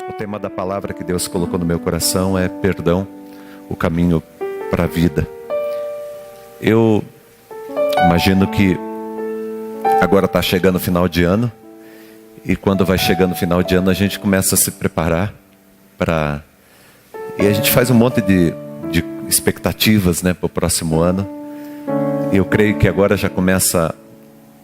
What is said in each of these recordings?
O tema da palavra que Deus colocou no meu coração é perdão, o caminho para a vida. Eu imagino que agora está chegando o final de ano, e quando vai chegando o final de ano a gente começa a se preparar para... E a gente faz um monte de expectativas, né, para o próximo ano. E eu creio que agora já começa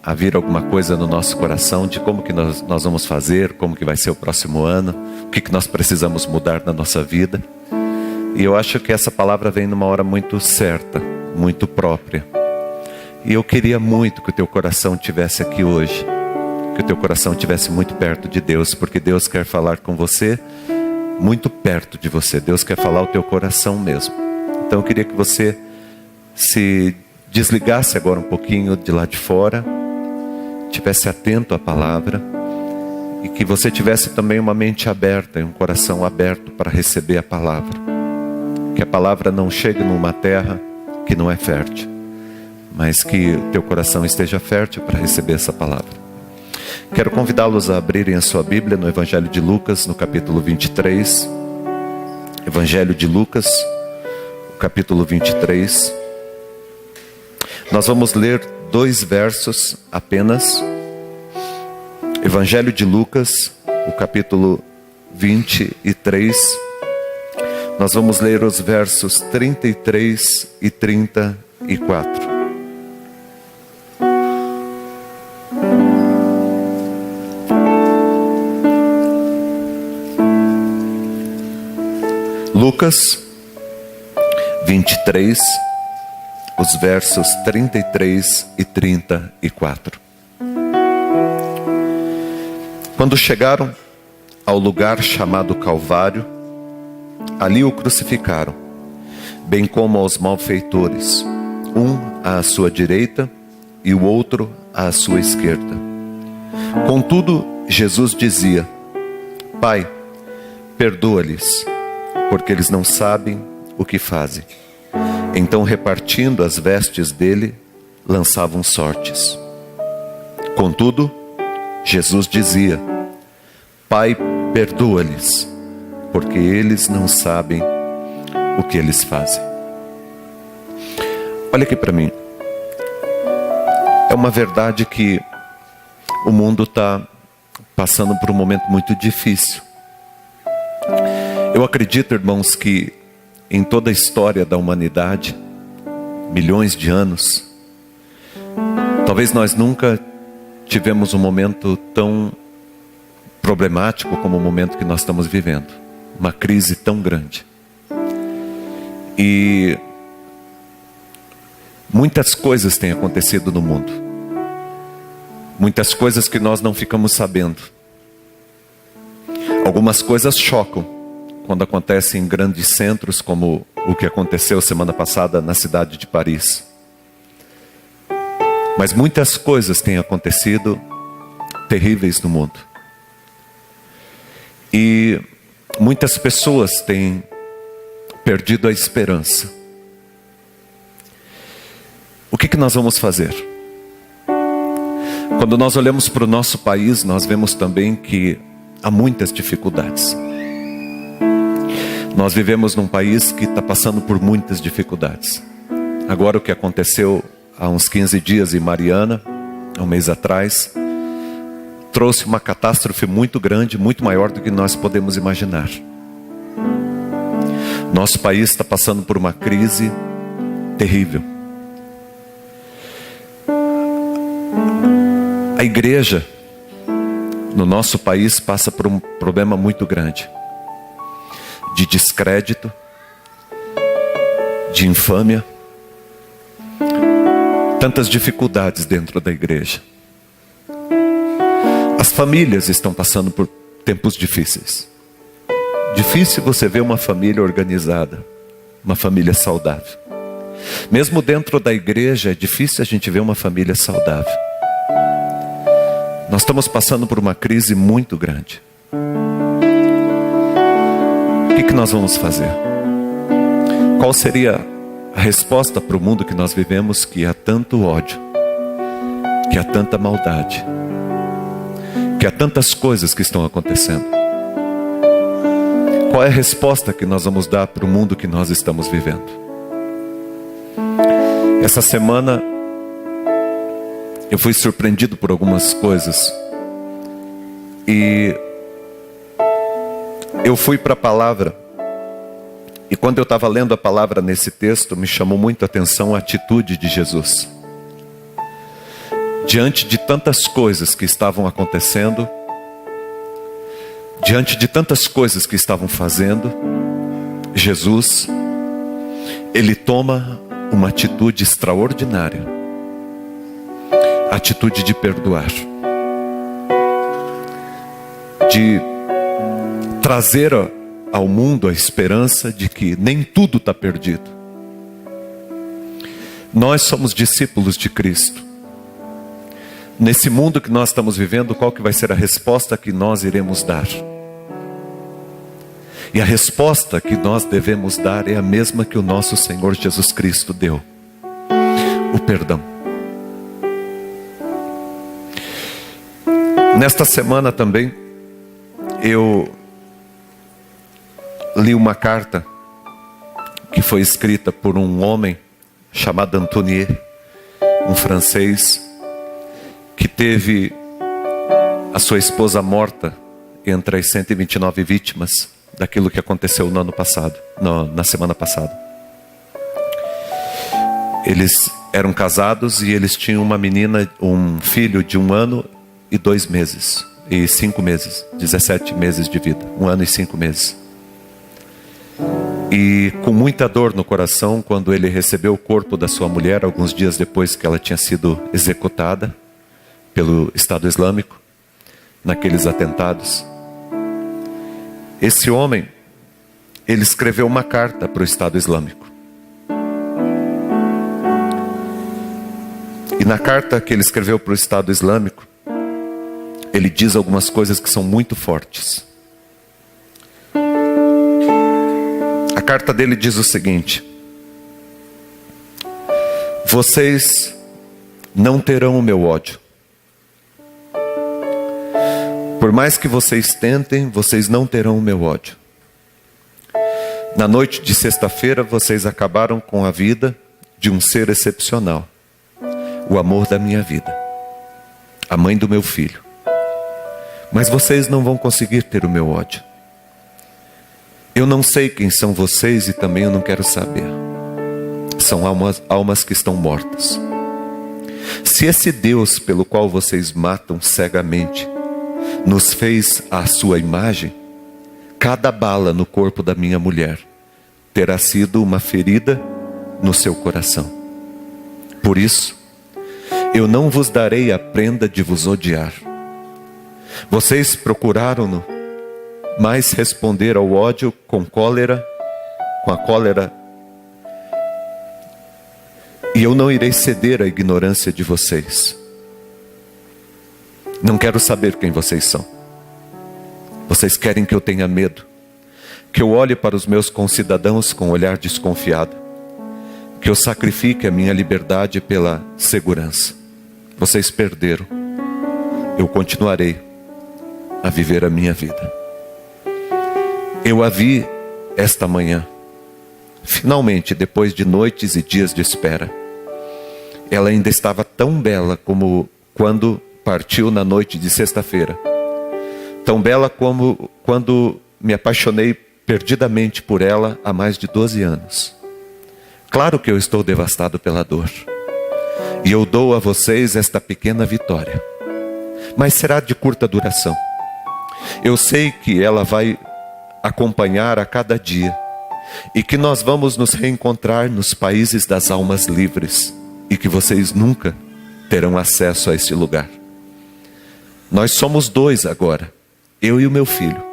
a vir alguma coisa no nosso coração de como que nós vamos fazer, como que vai ser o próximo ano, o que nós precisamos mudar na nossa vida. E eu acho que essa palavra vem numa hora muito certa, muito própria. E eu queria muito que o teu coração estivesse aqui hoje, que o teu coração estivesse muito perto de Deus, porque Deus quer falar com você, muito perto de você. Deus quer falar o teu coração mesmo. Então eu queria que você se desligasse agora um pouquinho de lá de fora, estivesse atento à palavra, e que você tivesse também uma mente aberta e um coração aberto para receber a palavra. Que a palavra não chegue numa terra que não é fértil, mas que o teu coração esteja fértil para receber essa palavra. Quero convidá-los a abrirem a sua Bíblia no Evangelho de Lucas, no capítulo 23. Evangelho de Lucas, capítulo 23. Nós vamos ler 2 versos apenas. Evangelho de Lucas, o capítulo 23. Nós vamos ler os versos 33 e 34. Lucas 23, os versos 33 e 34. Quando chegaram ao lugar chamado Calvário, ali o crucificaram, bem como aos malfeitores, um à sua direita e o outro à sua esquerda. Contudo, Jesus dizia: Pai, perdoa-lhes, porque eles não sabem o que fazem. Então, repartindo as vestes dele, lançavam sortes. Contudo, Jesus dizia: Pai, perdoa-lhes, porque eles não sabem o que eles fazem. Olha aqui para mim. É uma verdade que o mundo está passando por um momento muito difícil. Eu acredito, irmãos, que em toda a história da humanidade, milhões de anos, talvez nós nunca tivemos um momento tão problemático como o momento que nós estamos vivendo. Uma crise tão grande. E muitas coisas têm acontecido no mundo. Muitas coisas que nós não ficamos sabendo. Algumas coisas chocam quando acontece em grandes centros, como o que aconteceu semana passada na cidade de Paris. Mas muitas coisas têm acontecido terríveis no mundo. E muitas pessoas têm perdido a esperança. O que nós vamos fazer? Quando nós olhamos para o nosso país, nós vemos também que há muitas dificuldades. Nós vivemos num país que está passando por muitas dificuldades. Agora o que aconteceu há uns 15 dias em Mariana, há um mês atrás, trouxe uma catástrofe muito grande, muito maior do que nós podemos imaginar. Nosso país está passando por uma crise terrível. A igreja no nosso país passa por um problema muito grande. De descrédito, de infâmia, tantas dificuldades dentro da igreja. As famílias estão passando por tempos difíceis. Difícil você ver uma família organizada, uma família saudável. Mesmo dentro da igreja é difícil a gente ver uma família saudável. Nós estamos passando por uma crise muito grande. O que nós vamos fazer? Qual seria a resposta para o mundo que nós vivemos, que há tanto ódio, que há tanta maldade, que há tantas coisas que estão acontecendo? Qual é a resposta que nós vamos dar para o mundo que nós estamos vivendo? Essa semana eu fui surpreendido por algumas coisas. E eu fui para a palavra. E quando eu estava lendo a palavra nesse texto, me chamou muito a atenção a atitude de Jesus. Diante de tantas coisas que estavam acontecendo, diante de tantas coisas que estavam fazendo, Jesus, ele toma uma atitude extraordinária. A atitude de perdoar. De trazer ao mundo a esperança de que nem tudo está perdido. Nós somos discípulos de Cristo. Nesse mundo que nós estamos vivendo, qual que vai ser a resposta que nós iremos dar? E a resposta que nós devemos dar é a mesma que o nosso Senhor Jesus Cristo deu: o perdão. Nesta semana também, eu li uma carta que foi escrita por um homem chamado Antonier, um francês, que teve a sua esposa morta entre as 129 vítimas daquilo que aconteceu no ano passado, na semana passada. Eles eram casados e eles tinham uma menina, um filho de 1 ano e 2 meses. E 5 meses, 17 meses de vida, 1 ano e 5 meses. E com muita dor no coração, quando ele recebeu o corpo da sua mulher, alguns dias depois que ela tinha sido executada pelo Estado Islâmico, naqueles atentados, esse homem, ele escreveu uma carta para o Estado Islâmico. E na carta que ele escreveu para o Estado Islâmico, ele diz algumas coisas que são muito fortes. A carta dele diz o seguinte: vocês não terão o meu ódio. Por mais que vocês tentem, vocês não terão o meu ódio. Na noite de sexta-feira, vocês acabaram com a vida de um ser excepcional, o amor da minha vida, a mãe do meu filho. Mas vocês não vão conseguir ter o meu ódio. Eu não sei quem são vocês e também eu não quero saber. São almas que estão mortas. Se esse Deus pelo qual vocês matam cegamente nos fez à sua imagem, cada bala no corpo da minha mulher terá sido uma ferida no seu coração. Por isso, eu não vos darei a prenda de vos odiar. Vocês procuraram-no, mas responder ao ódio com a cólera, e eu não irei ceder à ignorância de vocês. Não quero saber quem vocês são. Vocês querem que eu tenha medo, que eu olhe para os meus concidadãos com um olhar desconfiado, que eu sacrifique a minha liberdade pela segurança. Vocês perderam. Eu continuarei a viver a minha vida. Eu a vi esta manhã. Finalmente, depois de noites e dias de espera. Ela ainda estava tão bela como quando partiu na noite de sexta-feira. Tão bela como quando me apaixonei perdidamente por ela há mais de 12 anos. Claro que eu estou devastado pela dor. E eu dou a vocês esta pequena vitória. Mas será de curta duração. Eu sei que ela vai acompanhar a cada dia. E que nós vamos nos reencontrar nos países das almas livres. E que vocês nunca terão acesso a esse lugar. Nós somos 2 agora, eu e o meu filho.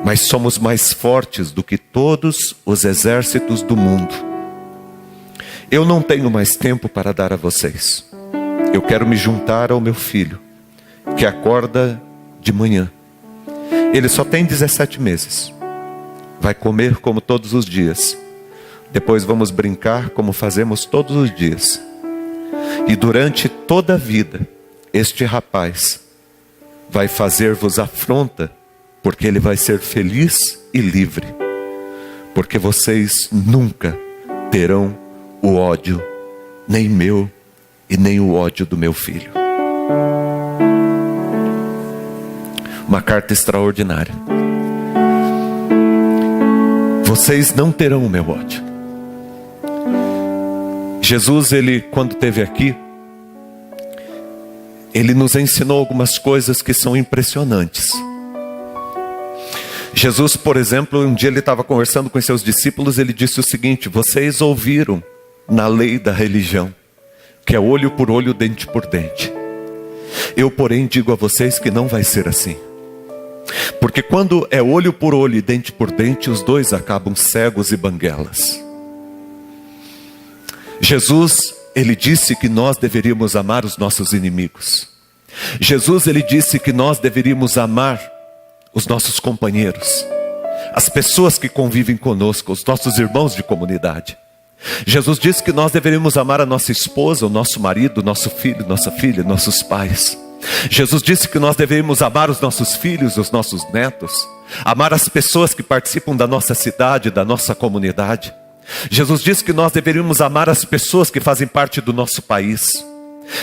Mas somos mais fortes do que todos os exércitos do mundo. Eu não tenho mais tempo para dar a vocês. Eu quero me juntar ao meu filho, que acorda de manhã. Ele só tem 17 meses. Vai comer como todos os dias. Depois vamos brincar como fazemos todos os dias. E durante toda a vida, este rapaz vai fazer-vos afronta porque ele vai ser feliz e livre, porque vocês nunca terão o ódio, nem meu e nem o ódio do meu filho. Uma carta extraordinária. Vocês não terão o meu ódio. Jesus, ele quando esteve aqui, ele nos ensinou algumas coisas que são impressionantes. Jesus, por exemplo, um dia ele estava conversando com seus discípulos, ele disse o seguinte: vocês ouviram na lei da religião, que é olho por olho, dente por dente. Eu, porém, digo a vocês que não vai ser assim. Porque quando é olho por olho e dente por dente, os dois acabam cegos e banguelas. Jesus, ele disse que nós deveríamos amar os nossos inimigos. Jesus, ele disse que nós deveríamos amar os nossos companheiros, as pessoas que convivem conosco, os nossos irmãos de comunidade. Jesus disse que nós deveríamos amar a nossa esposa, o nosso marido, nosso filho, nossa filha, nossos pais. Jesus disse que nós deveríamos amar os nossos filhos, os nossos netos, amar as pessoas que participam da nossa cidade, da nossa comunidade. Jesus disse que nós deveríamos amar as pessoas que fazem parte do nosso país.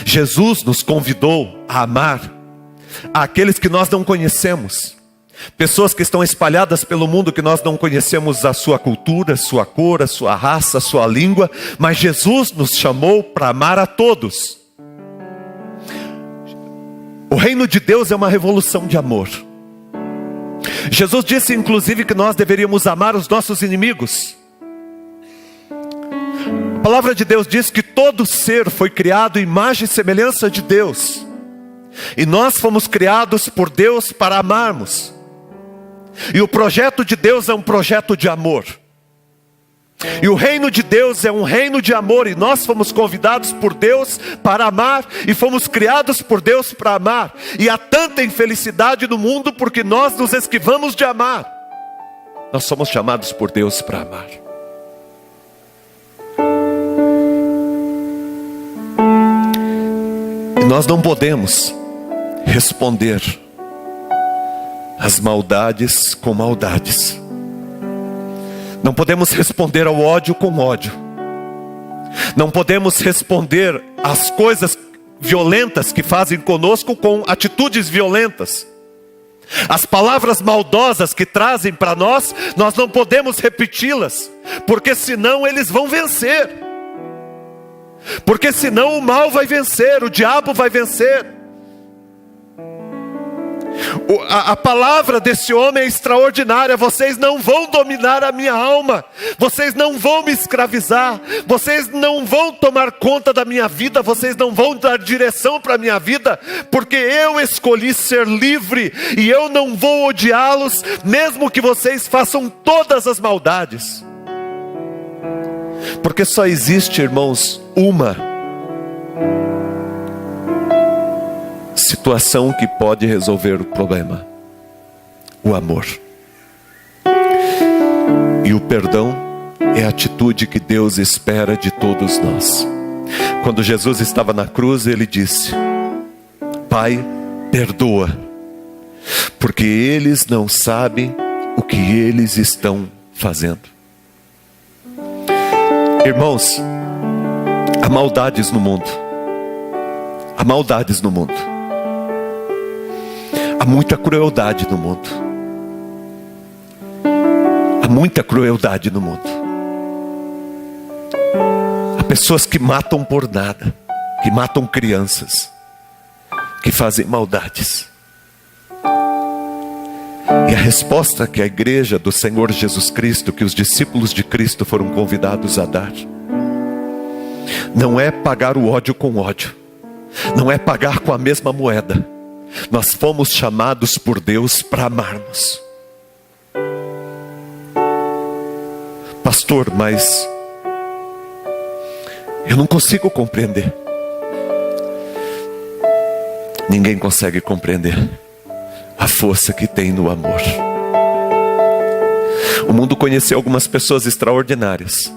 Jesus nos convidou a amar aqueles que nós não conhecemos, pessoas que estão espalhadas pelo mundo, que nós não conhecemos a sua cultura, a sua cor, a sua raça, a sua língua, mas Jesus nos chamou para amar a todos. O reino de Deus é uma revolução de amor. Jesus disse inclusive que nós deveríamos amar os nossos inimigos. A palavra de Deus diz que todo ser foi criado em imagem e semelhança de Deus, e nós fomos criados por Deus para amarmos. E o projeto de Deus é um projeto de amor. E o reino de Deus é um reino de amor. E nós fomos convidados por Deus para amar. E fomos criados por Deus para amar. E há tanta infelicidade no mundo porque nós nos esquivamos de amar. Nós somos chamados por Deus para amar. E nós não podemos responder as maldades com maldades. Não podemos responder ao ódio com ódio. Não podemos responder às coisas violentas que fazem conosco com atitudes violentas. As palavras maldosas que trazem para nós, nós não podemos repeti-las, porque senão eles vão vencer. Porque senão o mal vai vencer, o diabo vai vencer. A palavra desse homem é extraordinária. Vocês não vão dominar a minha alma, vocês não vão me escravizar, vocês não vão tomar conta da minha vida, vocês não vão dar direção para a minha vida, porque eu escolhi ser livre, e eu não vou odiá-los, mesmo que vocês façam todas as maldades. Porque só existe, irmãos, uma situação que pode resolver o problema: o amor. E o perdão é a atitude que Deus espera de todos nós. Quando Jesus estava na cruz, ele disse: Pai, perdoa, porque eles não sabem o que eles estão fazendo. Irmãos, há maldades no mundo. Há maldades no mundo. Há muita crueldade no mundo. Há muita crueldade no mundo. Há pessoas que matam por nada, que matam crianças, que fazem maldades. E a resposta que a igreja do Senhor Jesus Cristo, que os discípulos de Cristo foram convidados a dar, não é pagar o ódio com ódio, não é pagar com a mesma moeda. Nós fomos chamados por Deus para amarmos. Pastor, mas eu não consigo compreender. Ninguém consegue compreender a força que tem no amor. O mundo conheceu algumas pessoas extraordinárias,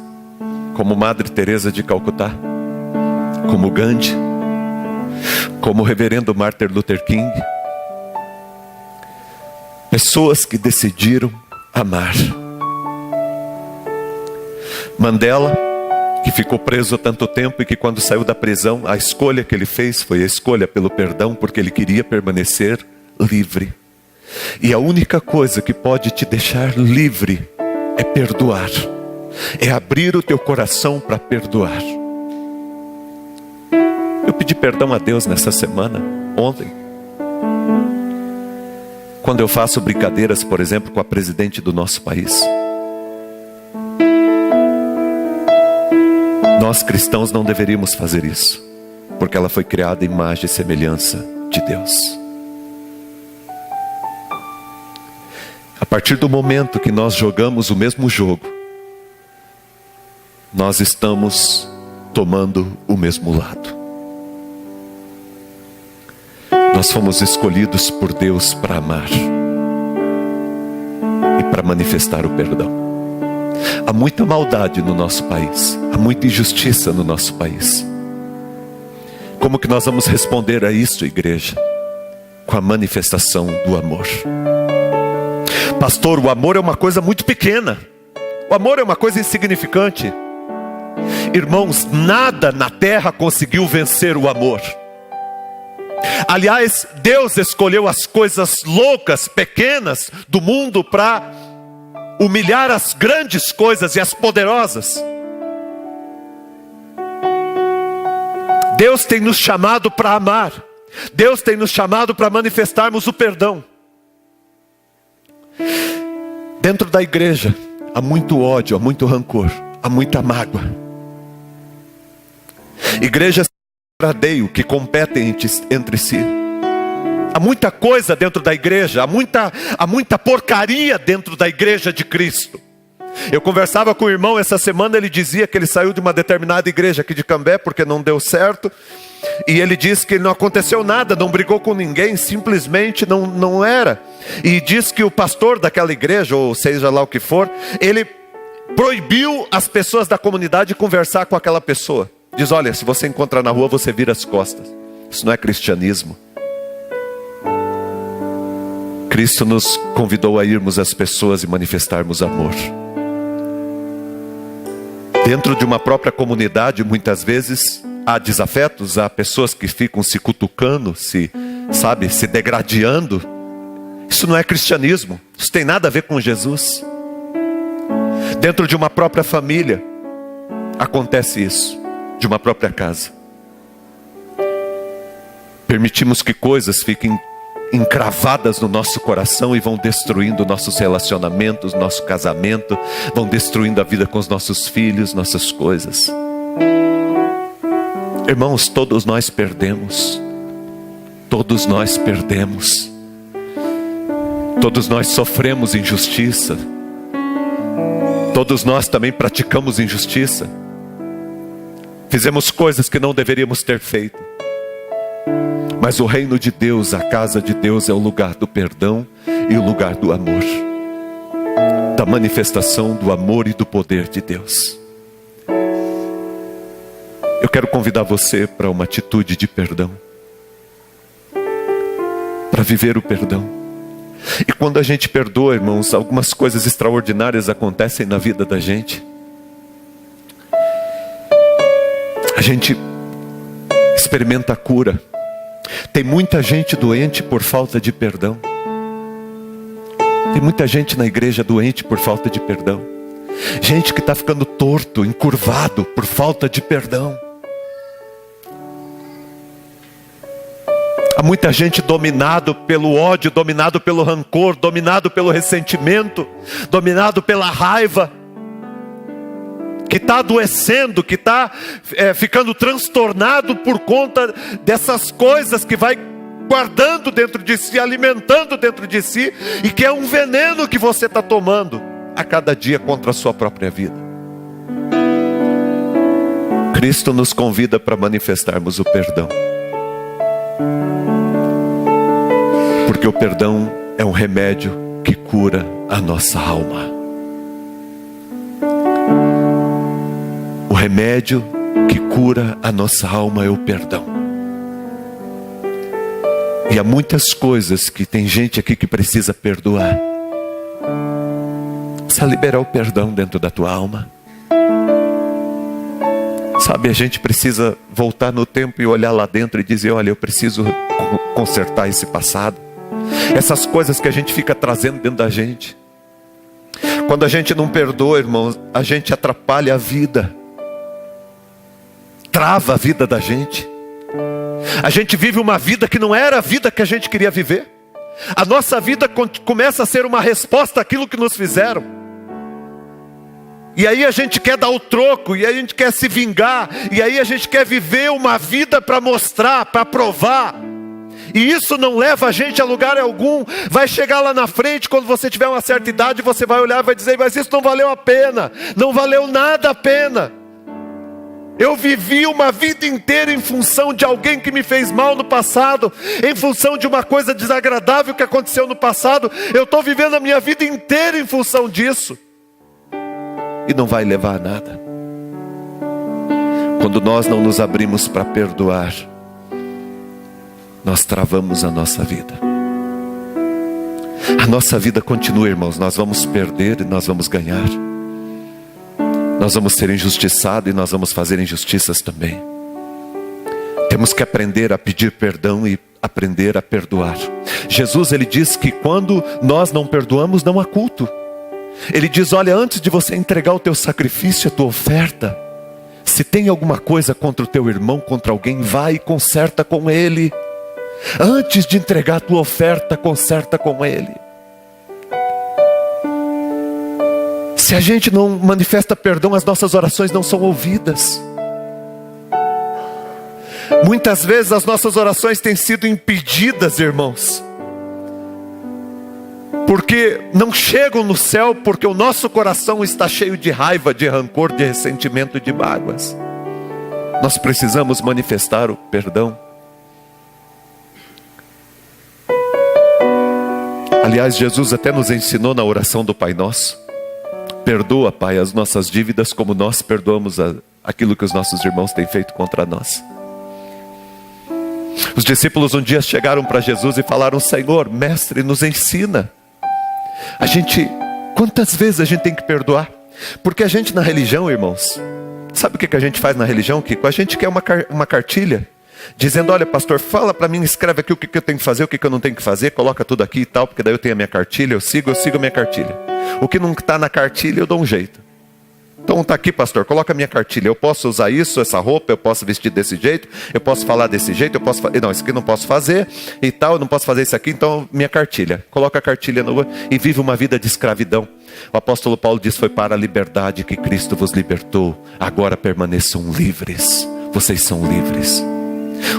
como Madre Teresa de Calcutá, como Gandhi, como o reverendo Martin Luther King. Pessoas que decidiram amar. Mandela, que ficou preso há tanto tempo e que quando saiu da prisão, a escolha que ele fez foi a escolha pelo perdão, porque ele queria permanecer livre. E a única coisa que pode te deixar livre é perdoar. É abrir o teu coração para perdoar. Eu pedi perdão a Deus nessa semana, ontem. Quando eu faço brincadeiras, por exemplo, com a presidente do nosso país. Nós cristãos não deveríamos fazer isso, porque ela foi criada em imagem e semelhança de Deus. A partir do momento que nós jogamos o mesmo jogo, nós estamos tomando o mesmo lado. Nós fomos escolhidos por Deus para amar e para manifestar o perdão. Há muita maldade no nosso país, há muita injustiça no nosso país. Como que nós vamos responder a isso, igreja? Com a manifestação do amor. Pastor, o amor é uma coisa muito pequena. O amor é uma coisa insignificante. Irmãos, nada na terra conseguiu vencer o amor. Aliás, Deus escolheu as coisas loucas, pequenas do mundo para humilhar as grandes coisas e as poderosas. Deus tem nos chamado para amar. Deus tem nos chamado para manifestarmos o perdão. Dentro da igreja há muito ódio, há muito rancor, há muita mágoa. Igrejas que competem entre si. Há muita coisa dentro da igreja, há muita porcaria dentro da igreja de Cristo. Eu conversava com o irmão essa semana, ele dizia que ele saiu de uma determinada igreja aqui de Cambé, porque não deu certo. E ele disse que não aconteceu nada, não brigou com ninguém, simplesmente não era. E diz que o pastor daquela igreja, ou seja lá o que for, ele proibiu as pessoas da comunidade de conversar com aquela pessoa. Diz, olha, se você encontrar na rua, você vira as costas. Isso não é cristianismo. Cristo nos convidou a irmos às pessoas e manifestarmos amor. Dentro de uma própria comunidade, muitas vezes, há desafetos, há pessoas que ficam se cutucando, se degradando. Isso não é cristianismo. Isso tem nada a ver com Jesus. Dentro de uma própria família, acontece isso. De uma própria casa. Permitimos que coisas fiquem encravadas no nosso coração e vão destruindo nossos relacionamentos, nosso casamento, vão destruindo a vida com os nossos filhos, nossas coisas. Irmãos, todos nós perdemos. Todos nós perdemos. Todos nós sofremos injustiça. Todos nós também praticamos injustiça. Fizemos coisas que não deveríamos ter feito. Mas o reino de Deus, a casa de Deus é o lugar do perdão e o lugar do amor. Da manifestação do amor e do poder de Deus. Eu quero convidar você para uma atitude de perdão. Para viver o perdão. E quando a gente perdoa, irmãos, algumas coisas extraordinárias acontecem na vida da gente. A gente experimenta a cura. Tem muita gente doente por falta de perdão. Tem muita gente na igreja doente por falta de perdão. Gente que está ficando torto, encurvado por falta de perdão. Há muita gente dominado pelo ódio, dominado pelo rancor, dominado pelo ressentimento, dominado pela raiva. Que está adoecendo, que está ficando transtornado por conta dessas coisas que vai guardando dentro de si, alimentando dentro de si, e que é um veneno que você está tomando a cada dia contra a sua própria vida. Cristo nos convida para manifestarmos o perdão. Porque o perdão é um remédio que cura a nossa alma. O remédio que cura a nossa alma é o perdão. E há muitas coisas que tem gente aqui que precisa perdoar. Precisa liberar o perdão dentro da tua alma. Sabe, a gente precisa voltar no tempo e olhar lá dentro e dizer: olha, eu preciso consertar esse passado. Essas coisas que a gente fica trazendo dentro da gente. Quando a gente não perdoa, irmãos, a gente atrapalha a vida. Trava a vida da gente. A gente vive uma vida que não era a vida que a gente queria viver. A nossa vida começa a ser uma resposta àquilo que nos fizeram. E aí a gente quer dar o troco, e aí a gente quer se vingar, e aí a gente quer viver uma vida para mostrar, para provar. E isso não leva a gente a lugar algum. Vai chegar lá na frente, quando você tiver uma certa idade, você vai olhar e vai dizer: mas isso não valeu a pena. Não valeu nada a pena. Eu vivi uma vida inteira em função de alguém que me fez mal no passado, em função de uma coisa desagradável que aconteceu no passado. Eu estou vivendo a minha vida inteira em função disso. E não vai levar a nada. Quando nós não nos abrimos para perdoar, nós travamos a nossa vida. A nossa vida continua, irmãos. Nós vamos perder e nós vamos ganhar. Nós vamos ser injustiçados e nós vamos fazer injustiças também. Temos que aprender a pedir perdão e aprender a perdoar. Jesus, ele diz que quando nós não perdoamos, não há culto. Ele diz: olha, antes de você entregar o teu sacrifício, a tua oferta, se tem alguma coisa contra o teu irmão, contra alguém, vai e conserta com ele. Antes de entregar a tua oferta, conserta com ele. Se a gente não manifesta perdão, as nossas orações não são ouvidas. Muitas vezes as nossas orações têm sido impedidas, irmãos, porque não chegam no céu, porque o nosso coração está cheio de raiva, de rancor, de ressentimento e de mágoas. Nós precisamos manifestar o perdão. Aliás, Jesus até nos ensinou na oração do Pai Nosso: perdoa, Pai, as nossas dívidas como nós perdoamos aquilo que os nossos irmãos têm feito contra nós. Os discípulos um dia chegaram para Jesus e falaram: Senhor, mestre, nos ensina. Quantas vezes a gente tem que perdoar? Porque a gente na religião, irmãos, sabe o que a gente faz na religião, Kiko? A gente quer uma cartilha, dizendo: olha, pastor, fala para mim, escreve aqui o que eu tenho que fazer, o que eu não tenho que fazer, coloca tudo aqui e tal, porque daí eu tenho a minha cartilha, eu sigo a minha cartilha. O que não está na cartilha, eu dou um jeito. Então está aqui, pastor, coloca a minha cartilha. Eu posso usar isso, essa roupa, eu posso vestir desse jeito, eu posso falar desse jeito, eu posso não, isso aqui não posso fazer e tal, eu não posso fazer isso aqui, então minha cartilha. Coloca a cartilha e vive uma vida de escravidão. O apóstolo Paulo diz: foi para a liberdade que Cristo vos libertou, agora permaneçam livres. Vocês são livres.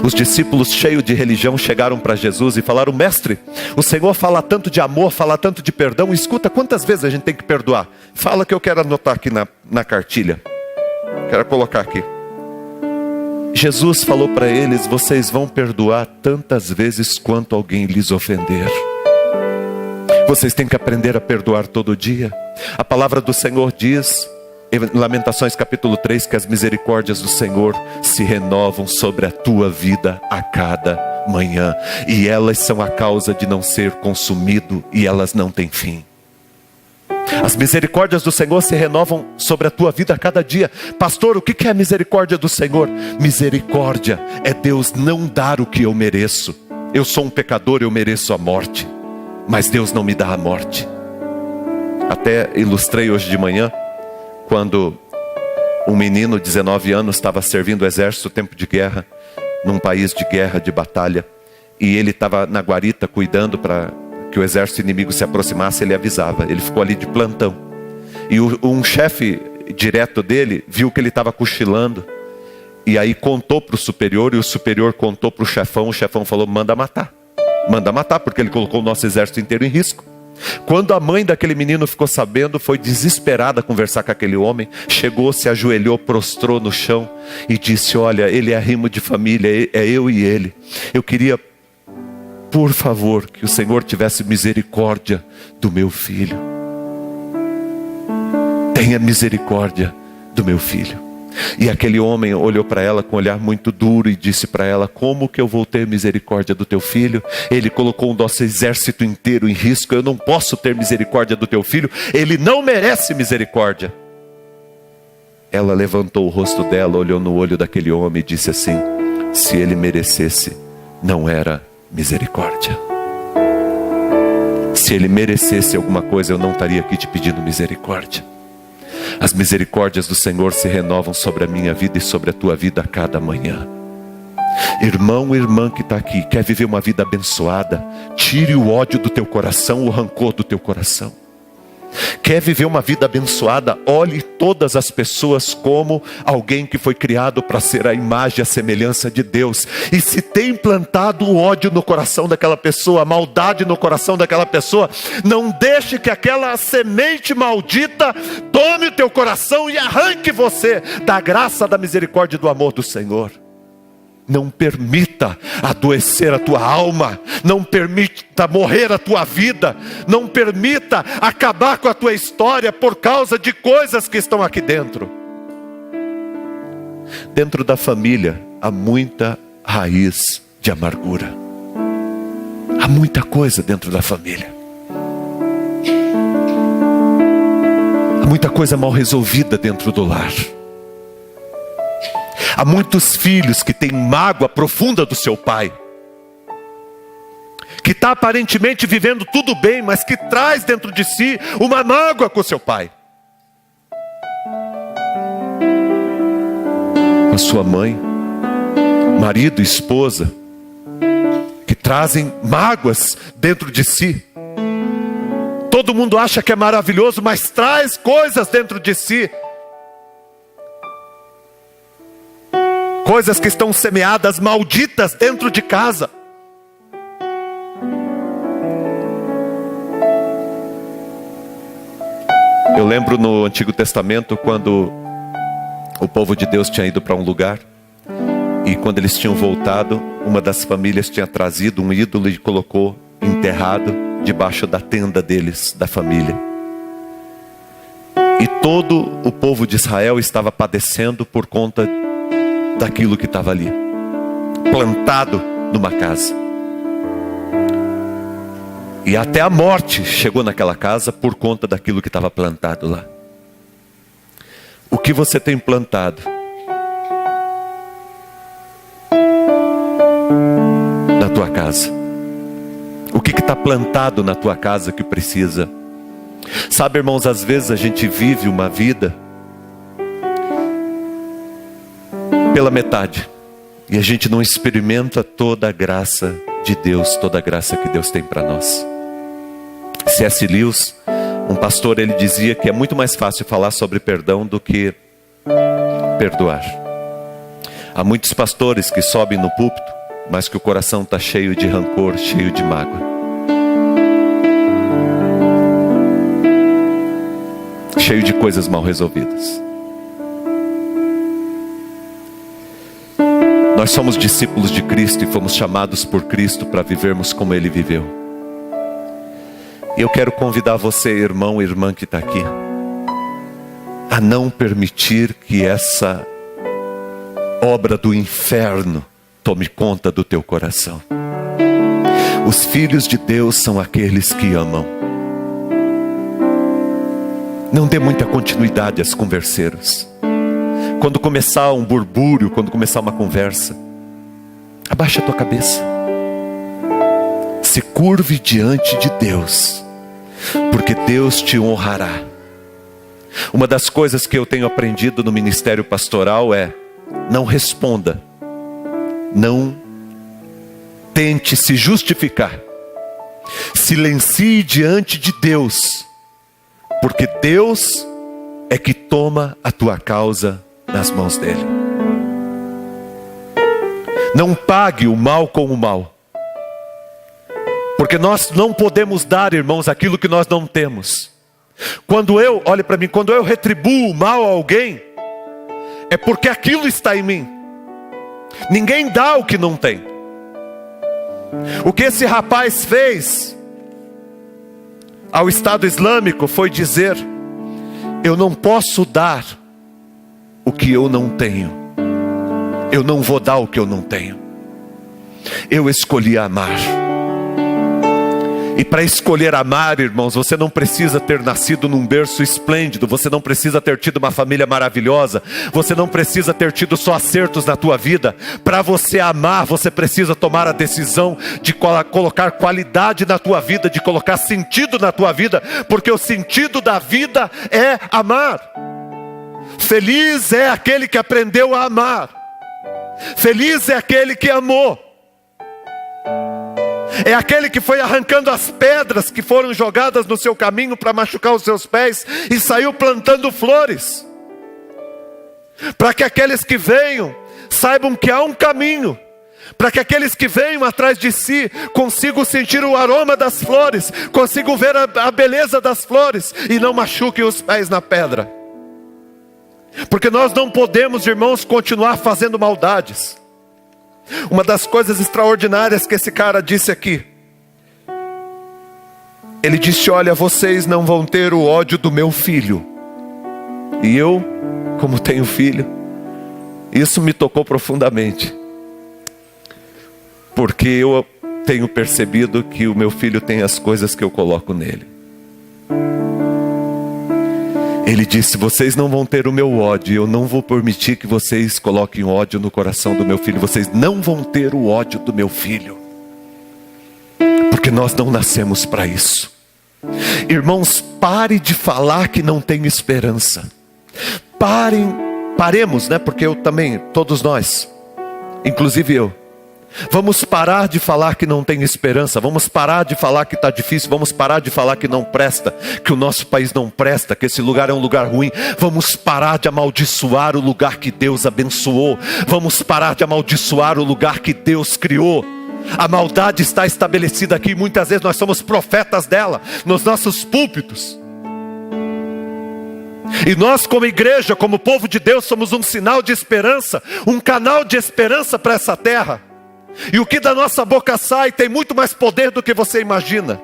Os discípulos, cheios de religião, chegaram para Jesus e falaram: mestre, o Senhor fala tanto de amor, fala tanto de perdão, escuta, quantas vezes a gente tem que perdoar? Fala que eu quero anotar aqui na cartilha, quero colocar aqui. Jesus falou para eles: vocês vão perdoar tantas vezes quanto alguém lhes ofender. Vocês têm que aprender a perdoar todo dia. A palavra do Senhor diz em Lamentações capítulo 3, que as misericórdias do Senhor se renovam sobre a tua vida a cada manhã. E elas são a causa de não ser consumido, e elas não têm fim. As misericórdias do Senhor se renovam sobre a tua vida a cada dia. Pastor, o que é a misericórdia do Senhor? Misericórdia é Deus não dar o que eu mereço. Eu sou um pecador, eu mereço a morte, mas Deus não me dá a morte. Até ilustrei hoje de manhã, quando um menino de 19 anos estava servindo o exército, tempo de guerra, num país de guerra, de batalha, e ele estava na guarita cuidando para que o exército inimigo se aproximasse. Ele avisava, ele ficou ali de plantão, e um chefe direto dele viu que ele estava cochilando, e aí contou para o superior, e o superior contou para o chefão falou: manda matar, porque ele colocou o nosso exército inteiro em risco. Quando a mãe daquele menino ficou sabendo, foi desesperada a conversar com aquele homem, chegou, se ajoelhou, prostrou no chão e disse: olha, ele é arrimo de família, é eu e ele. Eu queria, por favor, que o Senhor tivesse misericórdia do meu filho. Tenha misericórdia do meu filho. E aquele homem olhou para ela com um olhar muito duro e disse para ela: como que eu vou ter misericórdia do teu filho? Ele colocou o nosso exército inteiro em risco. Eu não posso ter misericórdia do teu filho. Ele não merece misericórdia. Ela levantou o rosto dela, olhou no olho daquele homem e disse assim: se ele merecesse, não era misericórdia. Se ele merecesse alguma coisa, eu não estaria aqui te pedindo misericórdia. As misericórdias do Senhor se renovam sobre a minha vida e sobre a tua vida a cada manhã. Irmão, irmã que está aqui, quer viver uma vida abençoada? Tire o ódio do teu coração, o rancor do teu coração. Quer viver uma vida abençoada? Olhe todas as pessoas como alguém que foi criado para ser a imagem e a semelhança de Deus. E se tem plantado o ódio no coração daquela pessoa, a maldade no coração daquela pessoa, não deixe que aquela semente maldita tome o teu coração e arranque você da graça, da misericórdia e do amor do Senhor. Não permita adoecer a tua alma. Não permita morrer a tua vida. Não permita acabar com a tua história por causa de coisas que estão aqui dentro. Dentro da família há muita raiz de amargura. Há muita coisa dentro da família. Há muita coisa mal resolvida dentro do lar. Há muitos filhos que têm mágoa profunda do seu pai, que está aparentemente vivendo tudo bem, mas que traz dentro de si uma mágoa com o seu pai, com a sua mãe, marido, esposa, que trazem mágoas dentro de si. Todo mundo acha que é maravilhoso, mas traz coisas dentro de si. Coisas que estão semeadas, malditas dentro de casa. Eu lembro no Antigo Testamento, quando o povo de Deus tinha ido para um lugar, e quando eles tinham voltado, uma das famílias tinha trazido um ídolo e colocou enterrado debaixo da tenda deles, da família. E todo o povo de Israel estava padecendo por conta daquilo que estava ali, plantado numa casa. E até a morte chegou naquela casa por conta daquilo que estava plantado lá. O que você tem plantado na tua casa? O que está plantado na tua casa que precisa? Sabe, irmãos, às vezes a gente vive uma vida pela metade, e a gente não experimenta toda a graça de Deus, toda a graça que Deus tem para nós. C.S. Lewis, um pastor, ele dizia que é muito mais fácil falar sobre perdão do que perdoar. Há muitos pastores que sobem no púlpito, mas que o coração está cheio de rancor, cheio de mágoa, cheio de coisas mal resolvidas. Nós somos discípulos de Cristo e fomos chamados por Cristo para vivermos como Ele viveu. Eu quero convidar você, irmão e irmã que está aqui, a não permitir que essa obra do inferno tome conta do teu coração. Os filhos de Deus são aqueles que amam. Não dê muita continuidade às converseiras. Quando começar um burbúrio, quando começar uma conversa, abaixa a tua cabeça. Se curve diante de Deus, porque Deus te honrará. Uma das coisas que eu tenho aprendido no ministério pastoral é: não responda, não tente se justificar, silencie diante de Deus, porque Deus é que toma a tua causa nas mãos dele. Não pague o mal com o mal, porque nós não podemos dar, irmãos, aquilo que nós não temos. Olhe para mim, quando eu retribuo o mal a alguém, é porque aquilo está em mim. Ninguém dá o que não tem. O que esse rapaz fez ao Estado Islâmico foi dizer: eu não posso dar o que eu não tenho. Eu não vou dar o que eu não tenho. Eu escolhi amar. E para escolher amar, irmãos, você não precisa ter nascido num berço esplêndido, você não precisa ter tido uma família maravilhosa, você não precisa ter tido só acertos na tua vida. Para você amar, você precisa tomar a decisão de colocar qualidade na tua vida, de colocar sentido na tua vida, porque o sentido da vida é amar. Feliz é aquele que aprendeu a amar. Feliz é aquele que amou. É aquele que foi arrancando as pedras que foram jogadas no seu caminho para machucar os seus pés e saiu plantando flores. Para que aqueles que venham saibam que há um caminho. Para que aqueles que venham atrás de si consigam sentir o aroma das flores, consigam ver a beleza das flores e não machuquem os pés na pedra. Porque nós não podemos, irmãos, continuar fazendo maldades. Uma das coisas extraordinárias que esse cara disse aqui, ele disse: olha, vocês não vão ter o ódio do meu filho. E eu, como tenho filho, isso me tocou profundamente, porque eu tenho percebido que o meu filho tem as coisas que eu coloco nele. Ele disse: vocês não vão ter o meu ódio, eu não vou permitir que vocês coloquem ódio no coração do meu filho. Vocês não vão ter o ódio do meu filho, porque nós não nascemos para isso. Irmãos, pare de falar que não tem esperança. Paremos, né? Porque eu também, todos nós, inclusive eu, vamos parar de falar que não tem esperança. Vamos parar de falar que está difícil. Vamos parar de falar que não presta, que o nosso país não presta, que esse lugar é um lugar ruim. Vamos parar de amaldiçoar o lugar que Deus abençoou. Vamos parar de amaldiçoar o lugar que Deus criou. A maldade está estabelecida aqui. Muitas vezes nós somos profetas dela nos nossos púlpitos. E nós, como igreja, como povo de Deus, somos um sinal de esperança, um canal de esperança para essa terra. E o que da nossa boca sai tem muito mais poder do que você imagina.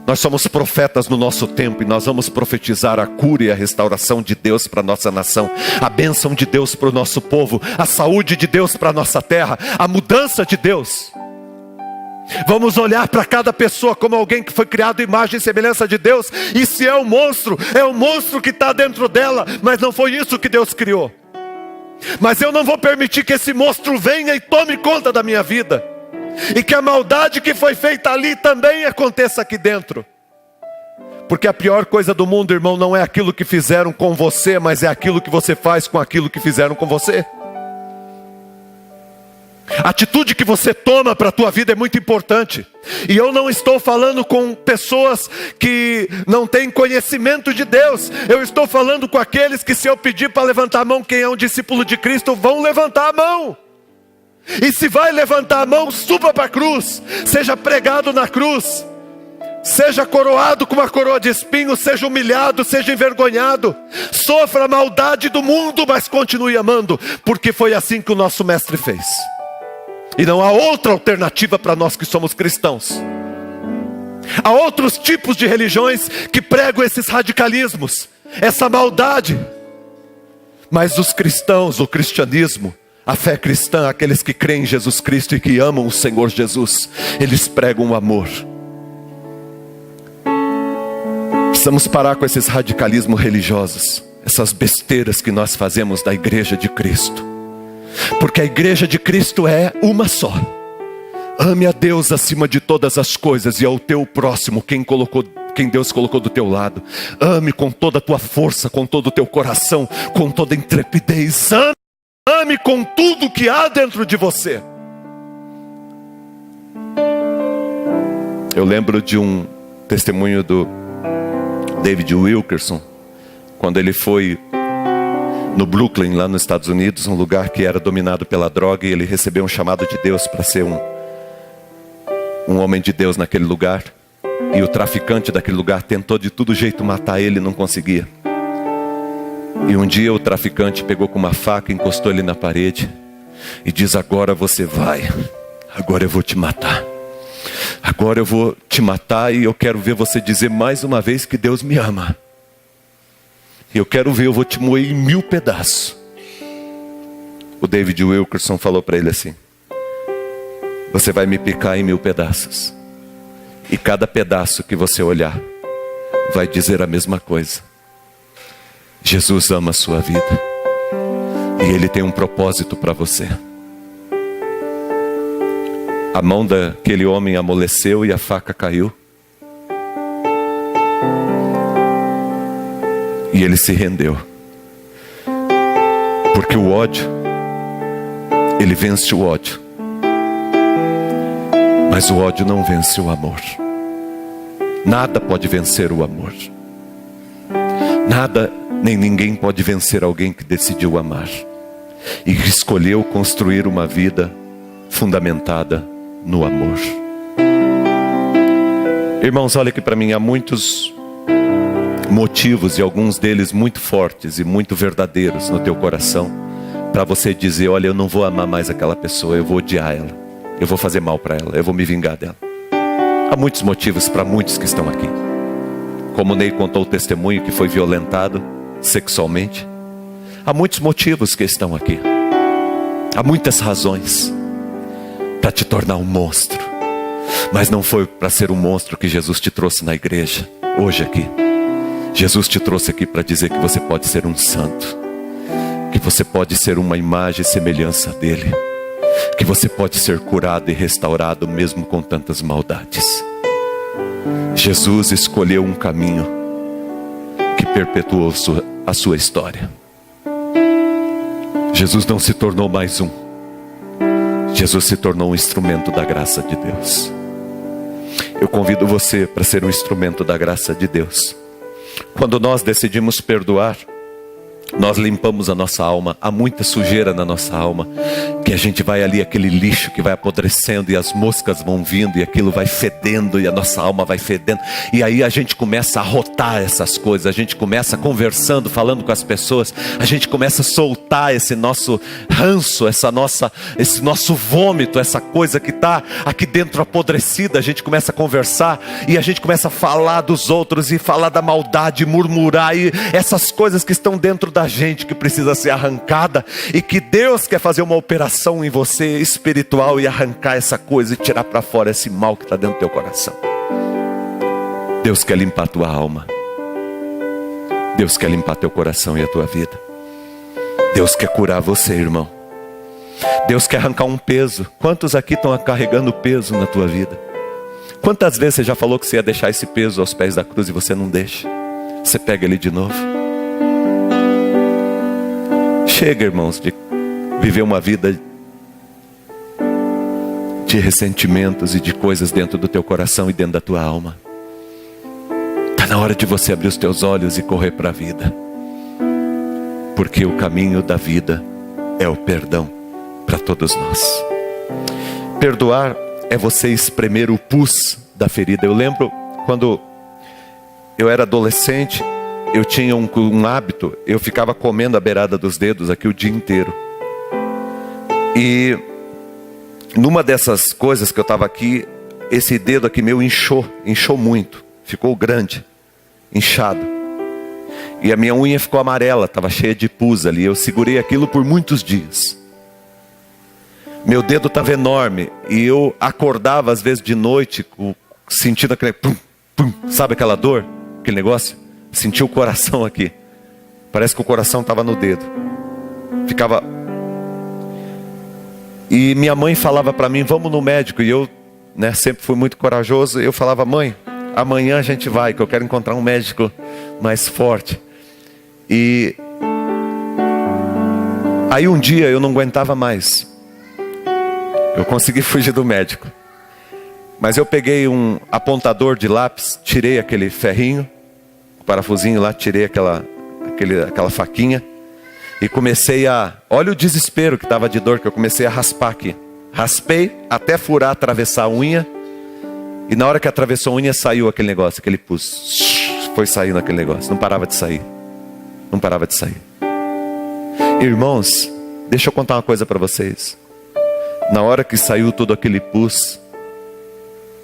Nós somos profetas no nosso tempo, e nós vamos profetizar a cura e a restauração de Deus para a nossa nação, a bênção de Deus para o nosso povo, a saúde de Deus para a nossa terra, a mudança de Deus. Vamos olhar para cada pessoa como alguém que foi criado à imagem e semelhança de Deus. E se é um monstro que está dentro dela, mas não foi isso que Deus criou. Mas eu não vou permitir que esse monstro venha e tome conta da minha vida, e que a maldade que foi feita ali também aconteça aqui dentro. Porque a pior coisa do mundo, irmão, não é aquilo que fizeram com você, mas é aquilo que você faz com aquilo que fizeram com você. A atitude que você toma para a tua vida é muito importante. E eu não estou falando com pessoas que não têm conhecimento de Deus. Eu estou falando com aqueles que, se eu pedir para levantar a mão quem é um discípulo de Cristo, vão levantar a mão. E se vai levantar a mão, suba para a cruz, seja pregado na cruz, seja coroado com uma coroa de espinhos, seja humilhado, seja envergonhado, sofra a maldade do mundo, mas continue amando, porque foi assim que o nosso mestre fez. E não há outra alternativa para nós que somos cristãos. Há outros tipos de religiões que pregam esses radicalismos, essa maldade. Mas os cristãos, o cristianismo, a fé cristã, aqueles que creem em Jesus Cristo e que amam o Senhor Jesus, eles pregam o amor. Precisamos parar com esses radicalismos religiosos, essas besteiras que nós fazemos da igreja de Cristo. Porque a igreja de Cristo é uma só. Ame a Deus acima de todas as coisas, e ao teu próximo, quem Deus colocou do teu lado. Ame com toda a tua força, com todo o teu coração, com toda a intrepidez. Ame com tudo que há dentro de você. Eu lembro de um testemunho do David Wilkerson, quando ele foi no Brooklyn, lá nos Estados Unidos, um lugar que era dominado pela droga, e ele recebeu um chamado de Deus para ser um homem de Deus naquele lugar. E o traficante daquele lugar tentou de todo jeito matar ele, não conseguia. E um dia o traficante pegou com uma faca, encostou ele na parede e diz: agora você vai, agora eu vou te matar. Agora eu vou te matar, e eu quero ver você dizer mais uma vez que Deus me ama. E eu quero ver, eu vou te moer em 1000 pedaços. O David Wilkerson falou para ele assim: você vai me picar em 1000 pedaços. E cada pedaço que você olhar vai dizer a mesma coisa. Jesus ama a sua vida. E Ele tem um propósito para você. A mão daquele homem amoleceu e a faca caiu. E ele se rendeu. Porque o ódio, ele vence o ódio. Mas o ódio não vence o amor. Nada pode vencer o amor. Nada, nem ninguém pode vencer alguém que decidiu amar. E que escolheu construir uma vida fundamentada no amor. Irmãos, olha aqui para mim, há muitos motivos, e alguns deles muito fortes e muito verdadeiros no teu coração, para você dizer: olha, eu não vou amar mais aquela pessoa, eu vou odiar ela, eu vou fazer mal para ela, eu vou me vingar dela. Há muitos motivos para muitos que estão aqui. Como o Ney contou o testemunho que foi violentado sexualmente. Há muitos motivos que estão aqui. Há muitas razões para te tornar um monstro. Mas não foi para ser um monstro que Jesus te trouxe na igreja, hoje aqui. Jesus te trouxe aqui para dizer que você pode ser um santo, que você pode ser uma imagem e semelhança dele, que você pode ser curado e restaurado mesmo com tantas maldades. Jesus escolheu um caminho que perpetuou a sua história. Jesus não se tornou mais um. Jesus se tornou um instrumento da graça de Deus. Eu convido você para ser um instrumento da graça de Deus. Quando nós decidimos perdoar, nós limpamos a nossa alma. Há muita sujeira na nossa alma, que a gente vai ali, aquele lixo que vai apodrecendo, e as moscas vão vindo, e aquilo vai fedendo, e a nossa alma vai fedendo. E aí a gente começa a rotar essas coisas. A gente começa conversando, falando com as pessoas. A gente começa a soltar esse nosso ranço, esse nosso vômito, essa coisa que está aqui dentro apodrecida. A gente começa a conversar, e a gente começa a falar dos outros, e falar da maldade, murmurar, e essas coisas que estão dentro da gente, que precisa ser arrancada, e que Deus quer fazer uma operação em você espiritual e arrancar essa coisa e tirar para fora esse mal que está dentro do teu coração. Deus quer limpar a tua alma. Deus quer limpar teu coração e a tua vida. Deus quer curar você, irmão. Deus quer arrancar um peso. Quantos aqui estão carregando peso na tua vida? Quantas vezes você já falou que você ia deixar esse peso aos pés da cruz e você não deixa? Você pega ele de novo. Chega, irmãos, de viver uma vida de ressentimentos e de coisas dentro do teu coração e dentro da tua alma. Está na hora de você abrir os teus olhos e correr para a vida. Porque o caminho da vida é o perdão para todos nós. Perdoar é você espremer o pus da ferida. Eu lembro quando eu era adolescente, eu tinha um hábito, eu ficava comendo a beirada dos dedos aqui o dia inteiro. E numa dessas coisas que eu estava aqui, esse dedo aqui meu inchou muito, ficou grande, inchado. E a minha unha ficou amarela, estava cheia de pus ali. Eu segurei aquilo por muitos dias. Meu dedo estava enorme, e eu acordava às vezes de noite, sentindo aquele pum, pum, sabe aquela dor, aquele negócio? Senti o coração aqui. Parece que o coração estava no dedo. Ficava. E minha mãe falava para mim: vamos no médico. E eu, sempre fui muito corajoso. Eu falava: mãe, amanhã a gente vai, que eu quero encontrar um médico mais forte. E aí um dia eu não aguentava mais. Eu consegui fugir do médico. Mas eu peguei um apontador de lápis, tirei aquele ferrinho, parafusinho lá, tirei aquela faquinha e comecei a... Olha o desespero que estava de dor, que eu comecei a raspar aqui. Raspei até furar, atravessar a unha. E na hora que atravessou a unha, saiu aquele negócio, aquele pus. Foi saindo aquele negócio, não parava de sair. Não parava de sair. Irmãos, deixa eu contar uma coisa para vocês. Na hora que saiu todo aquele pus,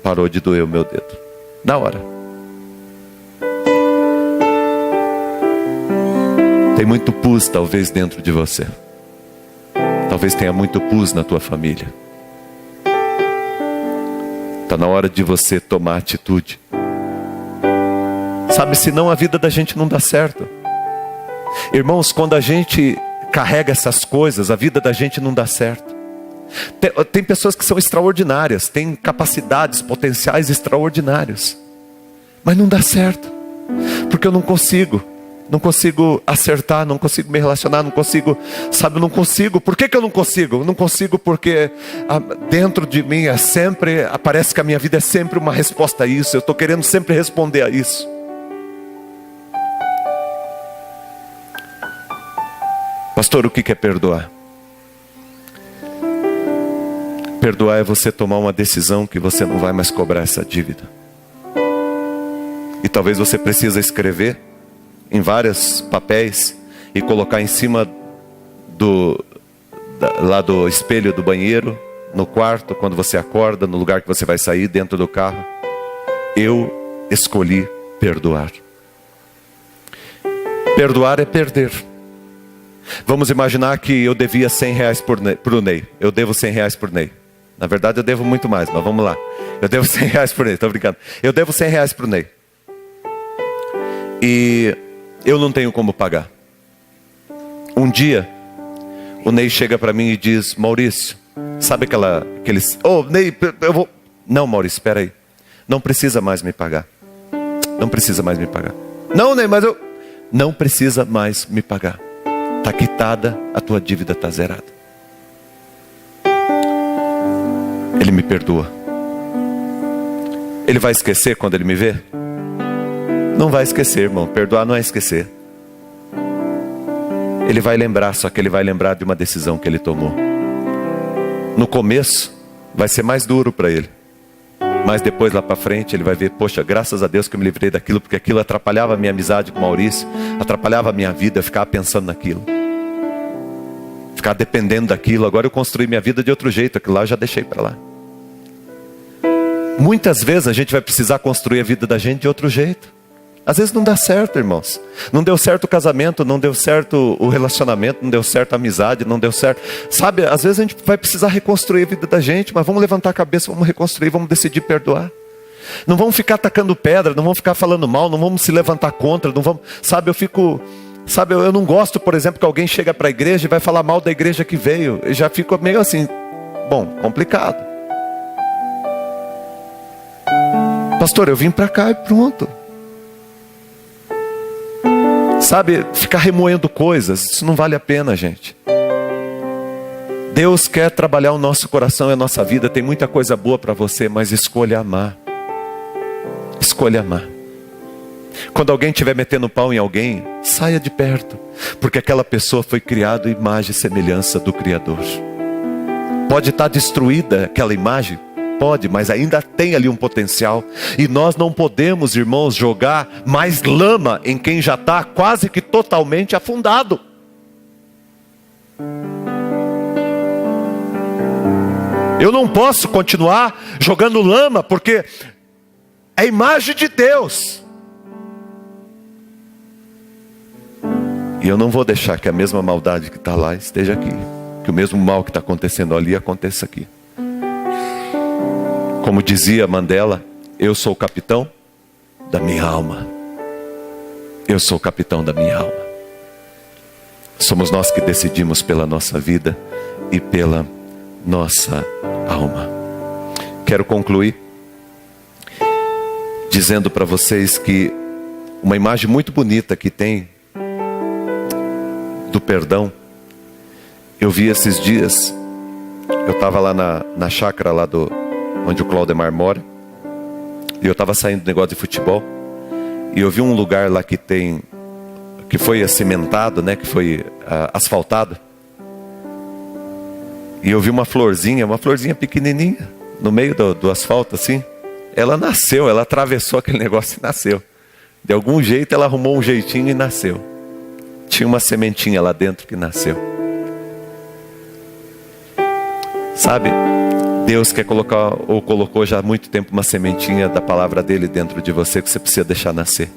parou de doer o meu dedo. Na hora. Tem muito pus talvez dentro de você. Talvez tenha muito pus na tua família. Está na hora de você tomar atitude. Sabe, senão a vida da gente não dá certo. Irmãos, quando a gente carrega essas coisas, a vida da gente não dá certo. Tem pessoas que são extraordinárias, têm capacidades, potenciais extraordinários, mas não dá certo, porque eu não consigo acertar, não consigo me relacionar, não consigo, sabe, eu não consigo. Por que eu não consigo? Eu não consigo porque dentro de mim parece que a minha vida é sempre uma resposta a isso, eu estou querendo sempre responder a isso. Pastor, o que é perdoar? Perdoar é você tomar uma decisão que você não vai mais cobrar essa dívida. E talvez você precisa escrever em vários papéis e colocar em cima lá do espelho do banheiro, no quarto, quando você acorda, no lugar que você vai sair, dentro do carro. Eu escolhi perdoar. Perdoar é perder. Vamos imaginar que eu devia R$100 para o Ney. Eu devo R$100 por Ney. Na verdade eu devo muito mais, mas vamos lá. Eu devo R$100 por Ney, estou brincando. Eu devo R$100 para o Ney. E eu não tenho como pagar. Um dia, o Ney chega para mim e diz: Maurício, sabe aqueles... Ney, eu vou... Não, Maurício, espera aí. Não precisa mais me pagar. Não precisa mais me pagar. Não, Ney, mas eu... Não precisa mais me pagar. Está quitada, a tua dívida está zerada. Ele me perdoa. Ele vai esquecer quando ele me vê? Não vai esquecer, irmão. Perdoar não é esquecer. Ele vai lembrar, só que ele vai lembrar de uma decisão que ele tomou. No começo vai ser mais duro para ele, mas depois lá para frente ele vai ver: poxa, graças a Deus que eu me livrei daquilo, porque aquilo atrapalhava a minha amizade com o Maurício, atrapalhava a minha vida, eu ficava pensando naquilo, ficar dependendo daquilo. Agora eu construí minha vida de outro jeito, aquilo lá eu já deixei para lá. Muitas vezes a gente vai precisar construir a vida da gente de outro jeito. Às vezes não dá certo, irmãos. Não deu certo o casamento, não deu certo o relacionamento, não deu certo a amizade, não deu certo. Sabe, às vezes a gente vai precisar reconstruir a vida da gente, mas vamos levantar a cabeça, vamos reconstruir, vamos decidir perdoar. Não vamos ficar atacando pedra, não vamos ficar falando mal, não vamos se levantar contra, não vamos... Sabe, eu não gosto, por exemplo, que alguém chega para a igreja e vai falar mal da igreja que veio. Eu já fico meio assim, complicado. Pastor, eu vim para cá e pronto. Sabe, ficar remoendo coisas, isso não vale a pena, gente. Deus quer trabalhar o nosso coração e a nossa vida. Tem muita coisa boa para você, mas escolha amar. Escolha amar. Quando alguém estiver metendo pau em alguém, saia de perto, porque aquela pessoa foi criada à imagem e semelhança do Criador. Pode estar destruída aquela imagem? Pode, mas ainda tem ali um potencial. E nós não podemos, irmãos, jogar mais lama em quem já está quase que totalmente afundado. Eu não posso continuar jogando lama, porque é a imagem de Deus. E eu não vou deixar que a mesma maldade que está lá esteja aqui, que o mesmo mal que está acontecendo ali aconteça aqui. Como dizia Mandela: eu sou o capitão da minha alma. Eu sou o capitão da minha alma. Somos nós que decidimos pela nossa vida e pela nossa alma. Quero concluir dizendo para vocês que uma imagem muito bonita que tem do perdão, eu vi esses dias. Eu estava lá na chácara lá onde o Claudemar mora, e eu estava saindo do negócio de futebol, e eu vi um lugar lá que foi cimentado, né, que foi asfaltado, e eu vi uma florzinha pequenininha, no meio do asfalto assim. Ela nasceu, ela atravessou aquele negócio e nasceu. De algum jeito ela arrumou um jeitinho e nasceu. Tinha uma sementinha lá dentro que nasceu. Sabe, Deus quer colocar, ou colocou já há muito tempo, uma sementinha da palavra dele dentro de você, que você precisa deixar nascer.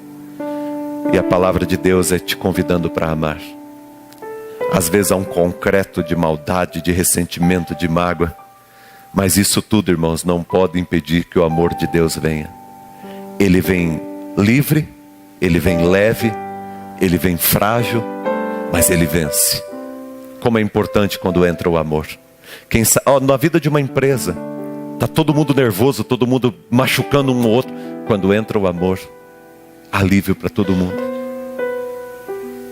E a palavra de Deus é te convidando para amar. Às vezes há um concreto de maldade, de ressentimento, de mágoa. Mas isso tudo, irmãos, não pode impedir que o amor de Deus venha. Ele vem livre, ele vem leve, ele vem frágil, mas ele vence. Como é importante quando entra o amor. Na vida de uma empresa, está todo mundo nervoso, todo mundo machucando um ao outro. Quando entra o amor, alívio para todo mundo.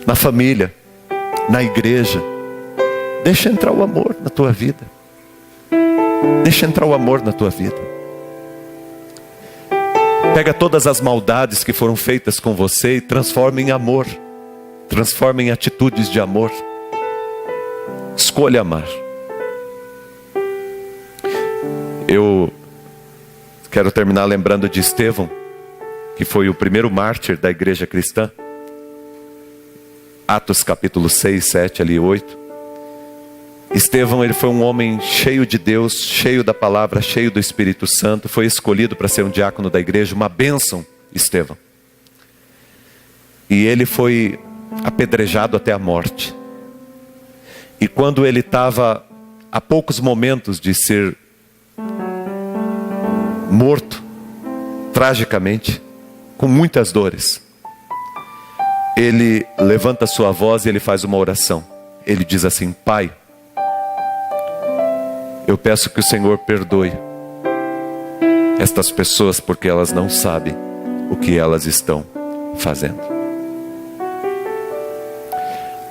Na família, na igreja, deixa entrar o amor na tua vida. Deixa entrar o amor na tua vida. Pega todas as maldades que foram feitas com você e transforma em amor. Transforma em atitudes de amor. Escolha amar. Eu quero terminar lembrando de Estevão, que foi o primeiro mártir da igreja cristã. Atos capítulo 6, 7, ali 8. Estevão, ele foi um homem cheio de Deus, cheio da palavra, cheio do Espírito Santo. Foi escolhido para ser um diácono da igreja, uma bênção, Estevão. E ele foi apedrejado até a morte. E quando ele estava a poucos momentos de ser morto, tragicamente, com muitas dores, ele levanta sua voz e ele faz uma oração. Ele diz assim: Pai, eu peço que o Senhor perdoe estas pessoas, porque elas não sabem o que elas estão fazendo.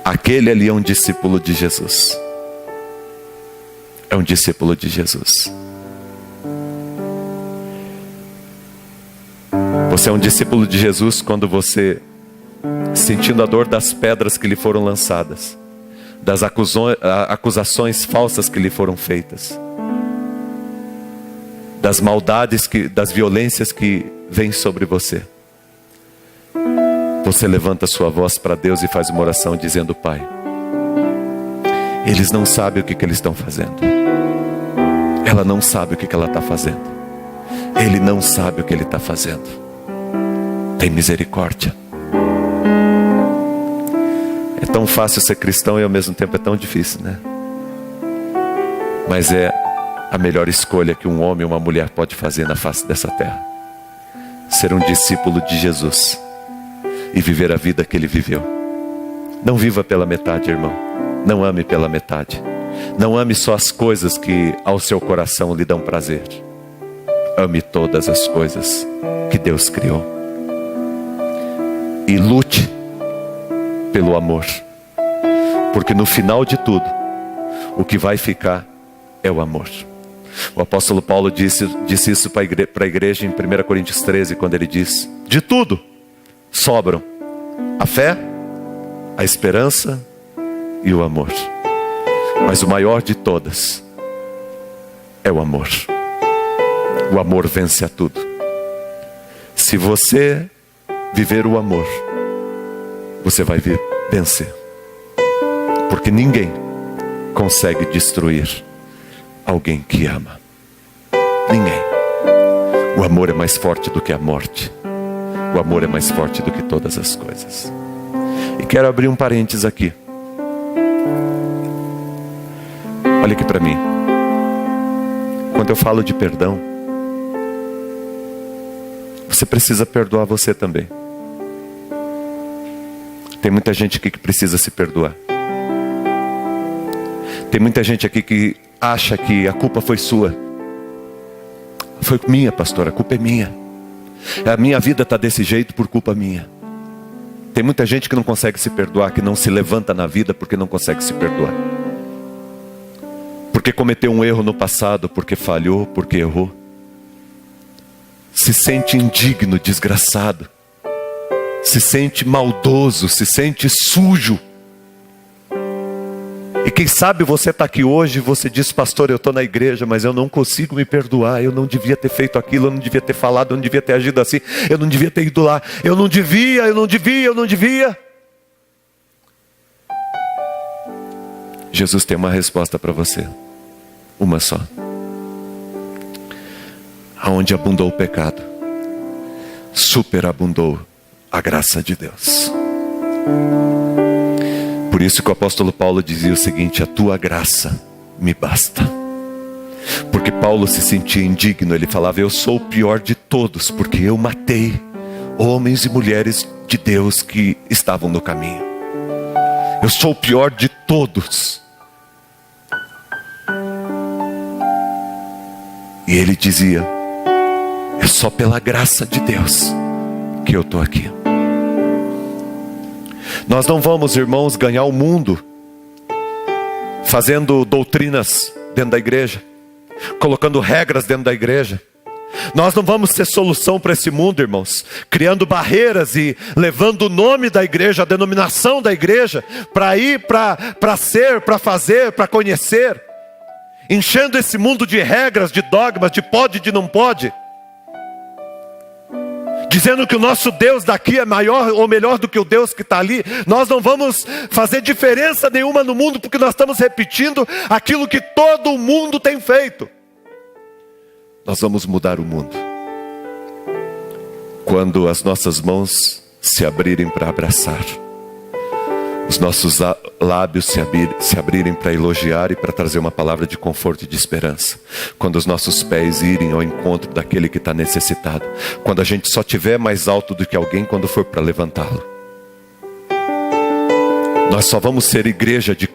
Aquele ali é um discípulo de Jesus. É um discípulo de Jesus. Você é um discípulo de Jesus quando você, sentindo a dor das pedras que lhe foram lançadas, das acusações falsas que lhe foram feitas, das maldades, das violências que vêm sobre você, você levanta sua voz para Deus e faz uma oração dizendo: Pai, eles não sabem o que eles estão fazendo. Ela não sabe o que ela está fazendo. Ele não sabe o que ele está fazendo. Tem misericórdia. É tão fácil ser cristão e ao mesmo tempo é tão difícil, né? Mas é a melhor escolha que um homem ou uma mulher pode fazer na face dessa terra. Ser um discípulo de Jesus e viver a vida que ele viveu. Não viva pela metade, irmão. Não ame pela metade. Não ame só as coisas que ao seu coração lhe dão prazer. Ame todas as coisas que Deus criou. E lute pelo amor. Porque no final de tudo, o que vai ficar é o amor. O apóstolo Paulo disse isso para a igreja em 1 Coríntios 13, quando ele diz: de tudo sobram a fé, a esperança e o amor. Mas o maior de todas é o amor. O amor vence a tudo. Se você viver o amor, você vai vencer. Porque ninguém consegue destruir alguém que ama. Ninguém. O amor é mais forte do que a morte. O amor é mais forte do que todas as coisas. E quero abrir um parênteses aqui. Olha aqui para mim. Quando eu falo de perdão, você precisa perdoar você também. Tem muita gente aqui que precisa se perdoar. Tem muita gente aqui que acha que a culpa foi sua. Foi minha, pastor, a culpa é minha. A minha vida está desse jeito por culpa minha. Tem muita gente que não consegue se perdoar, que não se levanta na vida porque não consegue se perdoar. Porque cometeu um erro no passado, porque falhou, porque errou. Se sente indigno, desgraçado. Se sente maldoso, se sente sujo. E quem sabe você está aqui hoje e você diz: pastor, eu estou na igreja, mas eu não consigo me perdoar. Eu não devia ter feito aquilo, eu não devia ter falado, eu não devia ter agido assim, eu não devia ter ido lá, eu não devia. Jesus tem uma resposta para você. Uma só. Aonde abundou o pecado, superabundou a graça de Deus. Por isso que o apóstolo Paulo dizia o seguinte: a tua graça me basta. Porque Paulo se sentia indigno, ele falava: eu sou o pior de todos, porque eu matei homens e mulheres de Deus que estavam no caminho. Eu sou o pior de todos. E ele dizia: é só pela graça de Deus que eu estou aqui. Nós não vamos, irmãos, ganhar o mundo fazendo doutrinas dentro da igreja, colocando regras dentro da igreja. Nós não vamos ser solução para esse mundo, irmãos, criando barreiras e levando o nome da igreja, a denominação da igreja, para ir, para ser, para fazer, para conhecer, enchendo esse mundo de regras, de dogmas, de pode e de não pode, dizendo que o nosso Deus daqui é maior ou melhor do que o Deus que está ali. Nós não vamos fazer diferença nenhuma no mundo, porque nós estamos repetindo aquilo que todo o mundo tem feito. Nós vamos mudar o mundo quando as nossas mãos se abrirem para abraçar, os nossos lábios se abrirem para elogiar e para trazer uma palavra de conforto e de esperança, quando os nossos pés irem ao encontro daquele que está necessitado, quando a gente só estiver mais alto do que alguém quando for para levantá-lo. Nós só vamos ser igreja de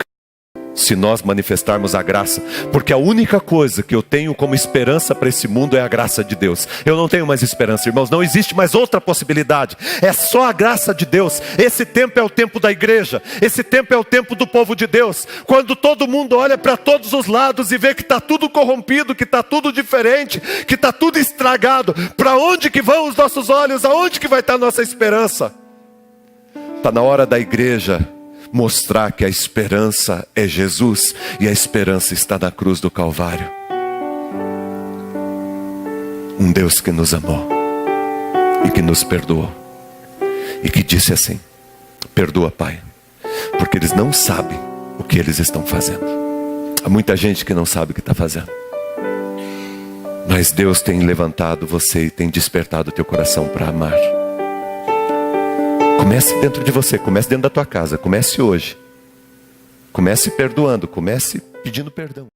se nós manifestarmos a graça, porque a única coisa que eu tenho como esperança para esse mundo é a graça de Deus. Eu não tenho mais esperança, irmãos, não existe mais outra possibilidade, é só a graça de Deus. Esse tempo é o tempo da igreja, esse tempo é o tempo do povo de Deus, quando todo mundo olha para todos os lados e vê que está tudo corrompido, que está tudo diferente, que está tudo estragado. Para onde que vão os nossos olhos? Aonde que vai estar a nossa esperança? Está na hora da igreja mostrar que a esperança é Jesus, e a esperança está na cruz do Calvário. Um Deus que nos amou e que nos perdoou e que disse assim: perdoa, Pai, porque eles não sabem o que eles estão fazendo. Há muita gente que não sabe o que está fazendo, mas Deus tem levantado você e tem despertado o teu coração para amar. Comece dentro de você, comece dentro da tua casa, comece hoje. Comece perdoando, comece pedindo perdão.